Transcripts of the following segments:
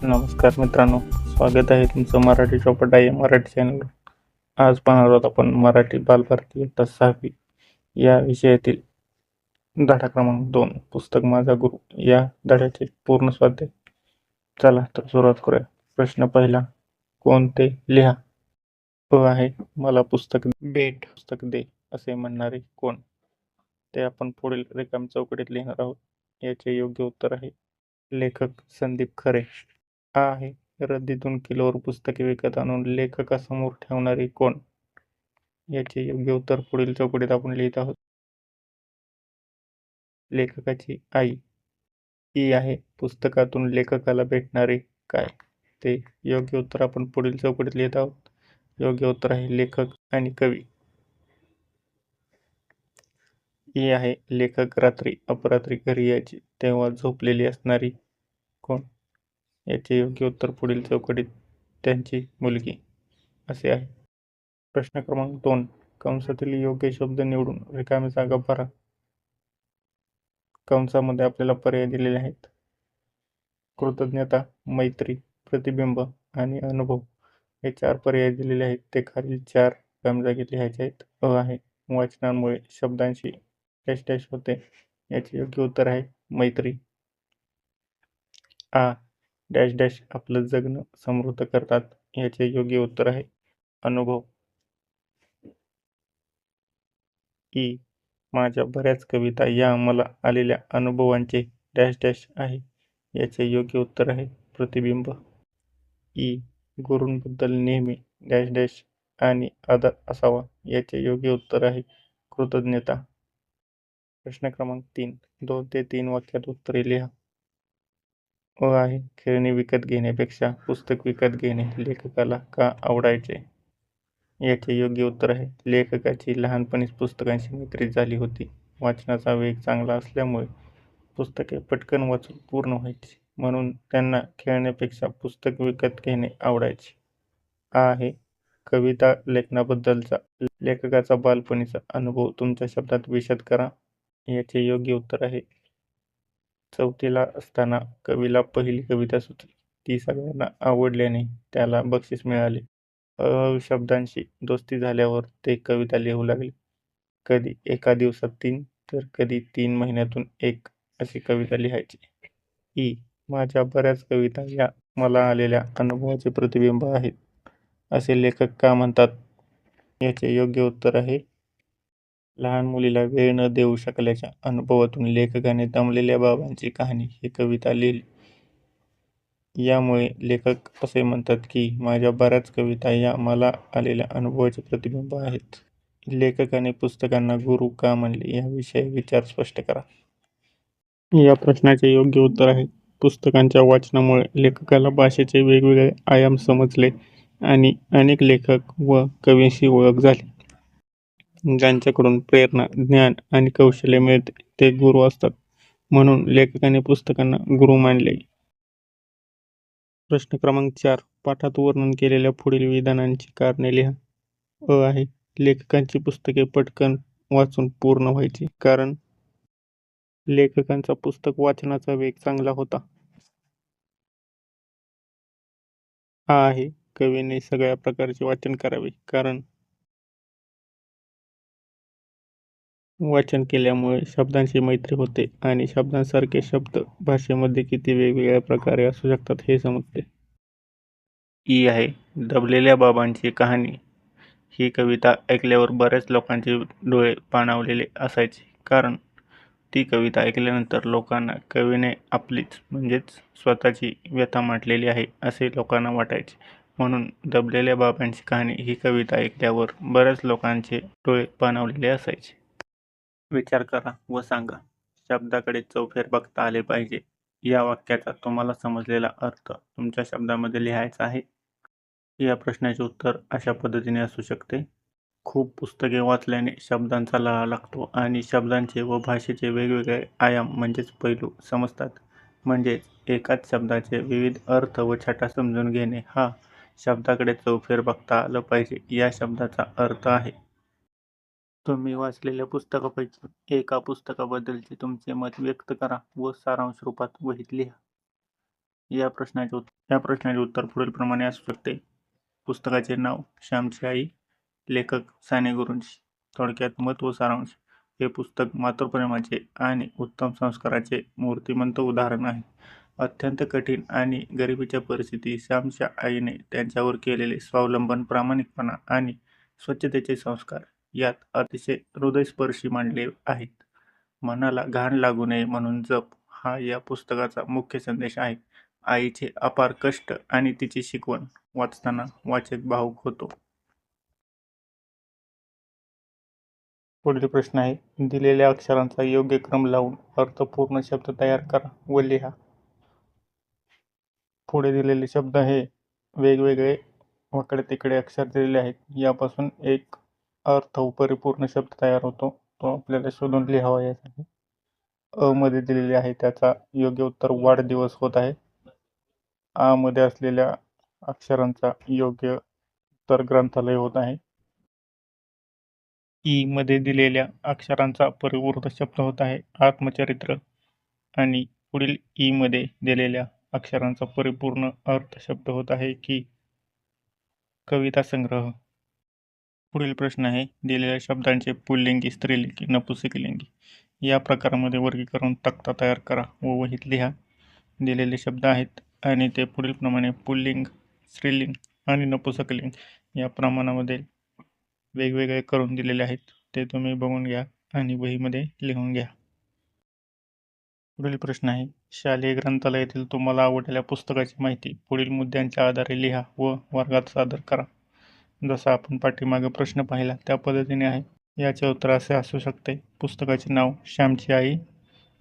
नमस्कार मित्रांनो, स्वागत आहे तुमचं मराठी चौपट आहे मराठी चॅनलवर. आज पाहणार आहोत आपण मराठी बालभारती इयत्ता 6वी या विषयातील धडा क्रमांक 2 पुस्तक माझा गुरु या धड्याचे पूर्ण स्वाध्याय. चला तर सुरुवात करूया. प्रश्न पहिला, कोणते लिहा. आहे मला पुस्तक दे असे म्हणणारे कोण. ते आपण पुढील रिकाम्या चौकटीत लिहिणार आहोत. याचे योग्य उत्तर आहे लेखक संदीप खरे. आहे रद्दीतून किलोवर पुस्तके विकत आणून लेखकासमोर ठेवणारे कोण. याचे योग्य उत्तर पुढील चौकटीत आपण लिहित आहोत. लेखकाची आई. ही आहे पुस्तकातून लेखकाला भेटणारे काय. ते योग्य उत्तर आपण पुढील चौकटीत लिहित आहोत. योग्य उत्तर आहे लेखक आणि कवी. ही आहे लेखक रात्री अपरात्री घरी यायची तेव्हा झोपलेली असणारी कोण. याचे योग्य उत्तर पुढील चौकटीत त्यांची मुलगी असे आहे. प्रश्न क्रमांक 2, कंसातील योग्य शब्द निवडून रिकामी जागा भरा. कंसामध्ये आपल्याला पर्याय दिलेले आहेत. कृतज्ञता, मैत्री, प्रतिबिंब आणि अनुभव हे 4 पर्याय दिलेले आहेत. ते खालील 4 रिकाम्या जागी लिहायचे आहेत. आहे वाचनामुळे शब्दांशी डॅश डॅश होते. याचे योग्य उत्तर आहे मैत्री. डॅश डॅश आपलं जगणं समृद्ध करतात. याचे योग्य उत्तर आहे अनुभव. माझ्या बऱ्याच कविता या मला आलेल्या अनुभवांचे डॅश डॅश आहे. याचे योग्य उत्तर आहे प्रतिबिंब. गुरूंबद्दल नेहमी डॅश डॅश आणि आदर असावा. याचे योग्य उत्तर आहे कृतज्ञता. प्रश्न क्रमांक 3, 2 ते 3 वाक्यात उत्तरे लिहा. आहे खेळणी विकत घेण्यापेक्षा पुस्तक विकत घेणे लेखकाला का आवडायचे. याचे योग्य उत्तर आहे लेखकाची लहानपणीच पुस्तकांशी मैत्री झाली होती. वाचनाचा वेग चांगला असल्यामुळे पुस्तके पटकन वाचून पूर्ण व्हायची, म्हणून त्यांना खेळण्यापेक्षा पुस्तक विकत घेणे आवडायचे. आहे कविता लेखनाबद्दलचा लेखकाचा बालपणीचा अनुभव तुमच्या शब्दात विशद करा. याचे योग्य उत्तर आहे 4थीला असताना कवीला पहिली कविता सुचली. ती सगळ्यांना आवडल्याने त्याला बक्षीस मिळाले. हळूहळू शब्दांशी दोस्ती झाल्यावर ते कविता लिहू लागले. कधी एका दिवसात 3 तर कधी 3 महिन्यातून 1 अशी कविता लिहायची. माझ्या बऱ्याच कविता या मला आलेल्या अनुभवाचे प्रतिबिंब आहेत असे लेखक का म्हणतात. याचे योग्य उत्तर आहे लहान मुलीला वेळ न देऊ शकल्याच्या अनुभवातून लेखकाने दमलेल्या बाबांची कहाणी ही कविता लिहिली. यामुळे लेखक असे म्हणतात की माझ्या बऱ्याच कविता या मला आलेल्या अनुभवाचे प्रतिबिंब आहेत. लेखकाने पुस्तकांना गुरु का म्हणले याविषयी विचार स्पष्ट करा. या प्रश्नाचे योग्य उत्तर आहे पुस्तकांच्या वाचनामुळे लेखकाला भाषेचे वेगवेगळे आयाम समजले आणि अनेक लेखक व कवींशी ओळख झाली. ज्यांच्याकडून प्रेरणा, ज्ञान आणि कौशल्य मिळते ते गुरु असतात, म्हणून लेखकाने पुस्तकांना गुरु मानले. प्रश्न क्रमांक 4, पाठात वर्णन केलेल्या पुढील विधानांची कारणे लिहा. आहे लेखकांची पुस्तके पटकन वाचून पूर्ण व्हायची कारण लेखकांचा पुस्तक वाचनाचा वेग चांगला होता. आहे कवीने सगळ्या प्रकारचे वाचन करावे कारण वाचन केल्यामुळे शब्दांची मैत्री होते आणि शब्दांसारखे शब्द भाषेमध्ये किती वेगवेगळ्या प्रकारे असू शकतात हे समजते. आहे दबलेल्या बाबांची कहाणी. ही कविता ऐकल्यावर बऱ्याच लोकांचे डोळे पाणावलेले असायचे कारण ती कविता ऐकल्यानंतर लोकांना कवीने आपलीच म्हणजेच स्वतःची व्यथा मांडलेली आहे असे लोकांना वाटायचे, म्हणून दबलेल्या बाबांची कहाणी ही कविता ऐकल्यावर बऱ्याच लोकांचे डोळे पाणावलेले असायचे. विचार करा व सांगा. शब्दाकडे चौफेर बघता आले पाहिजे. या वाक्याचा तुम्हाला समजलेला अर्थ तुमच्या शब्दामध्ये लिहायचा आहे. या प्रश्नाचे उत्तर अशा पद्धतीने असू शकते. खूप पुस्तके वाचल्याने शब्दांचा लळा लागतो आणि शब्दांचे व भाषेचे वेगवेगळे आयाम म्हणजेच पैलू समजतात. म्हणजेच एकाच शब्दाचे विविध अर्थ व छटा समजून घेणे हा शब्दाकडे चौफेर बघता आलं पाहिजे या शब्दाचा अर्थ आहे. तुम्ही वाचलेल्या पुस्तकापैकी एका पुस्तकाबद्दलचे तुमचे मत व्यक्त करा व सारांश रूपात वहीत लिहा. या प्रश्नाचे उत्तर पुढीलप्रमाणे असू शकते. पुस्तकाचे नाव श्यामची आई, लेखक साने गुरुजी. थोडक्यात महत्त्व सारांश. हे पुस्तक मातृप्रेमाचे आणि उत्तम संस्काराचे मूर्तिमंत उदाहरण आहे. अत्यंत कठीण आणि गरिबीच्या परिस्थितीत श्यामच्या आईने त्यांच्यावर केलेले स्वावलंबन, प्रामाणिकपणा आणि स्वच्छतेचे संस्कार यात अतिशय हृदयस्पर्शी मांडले आहेत. मनाला घाण लागू नये म्हणून जप, हा या पुस्तकाचा मुख्य संदेश आहे. आईचे अपार कष्ट आणि तिची शिकवण वाचताना वाचक भावुक होतो. पुढील प्रश्न आहे. दिलेल्या अक्षरांचा योग्य क्रम लावून अर्थपूर्ण शब्द तयार करा व लिहा. पुढे दिलेले शब्द हे वेगवेगळे वाकडे तिकडे अक्षर दिलेले आहेत. यापासून एक परिपूर्ण शब्द तयार होतो. तो आपल्याला शोधून लिहावा यासाठी. अ मध्ये दिलेले आहे त्याचा योग्य उत्तर वाढदिवस होत आहे. आ मध्ये असलेल्या अक्षरांचा योग्य उत्तर ग्रंथालय होत आहे. ई मध्ये दिलेल्या अक्षरांचा परिपूर्ण शब्द होत आहे आत्मचरित्र. आणि पुढील ई मध्ये दिलेल्या अक्षरांचा परिपूर्ण अर्थ शब्द होत आहे की कविता संग्रह. पुढील प्रश्न आहे. दिलेल्या शब्दांचे पुल्लिंगी, स्त्रीलिंगी, नपुंसकलिंगी या प्रकारामध्ये वर्गीकरण तक्ता तयार करा व वहीत लिहा. दिलेले शब्द आहेत आणि ते पुढीलप्रमाणे पुल्लिंग, स्त्रीलिंग आणि नपुंसकलिंग या प्रमाणामध्ये वेगवेगळे करून दिलेले आहेत. ते तुम्ही बघून घ्या आणि वहीमध्ये लिहून घ्या. पुढील प्रश्न आहे. शालेय ग्रंथालयातील तुम्हाला आवडलेल्या पुस्तकाची माहिती पुढील मुद्द्यांच्या आधारे लिहा व वर्गात सादर करा. जसा आपण पाठीमागे प्रश्न पाहिला त्या पद्धतीने आहे. याचे उत्तर असे असू शकते. पुस्तकाचे नाव श्यामची आई,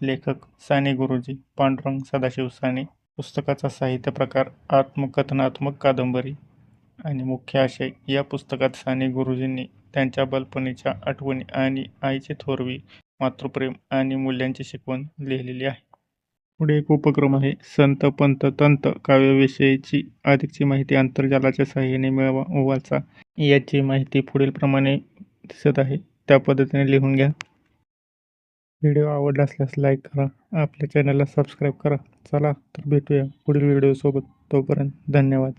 लेखक साने गुरुजी, पांडुरंग सदाशिव साने. पुस्तकाचा साहित्य प्रकार आत्मकथनात्मक कादंबरी. आणि मुख्य आशय. या पुस्तकात साने गुरुजींनी त्यांच्या बालपणीच्या आठवणी आणि आईचे थोरवी, मातृप्रेम आणि मूल्यांची शिकवण लिहिलेली आहे. पुढे एक उपक्रम आहे. संत, पंत, तंत काव्याविषयीची अधिकची माहिती आंतरजालाच्या साहाय्याने मिळवा व वाचा. याची माहिती पुढील प्रमाणे दिसत आहे. त्या पद्धतीने लिहून घ्या. व्हिडिओ आवडला असल्यास लाईक करा. आपल्या चॅनलला सबस्क्राईब करा. चला तर भेटूया पुढील व्हिडिओसोबत. तोपर्यंत धन्यवाद.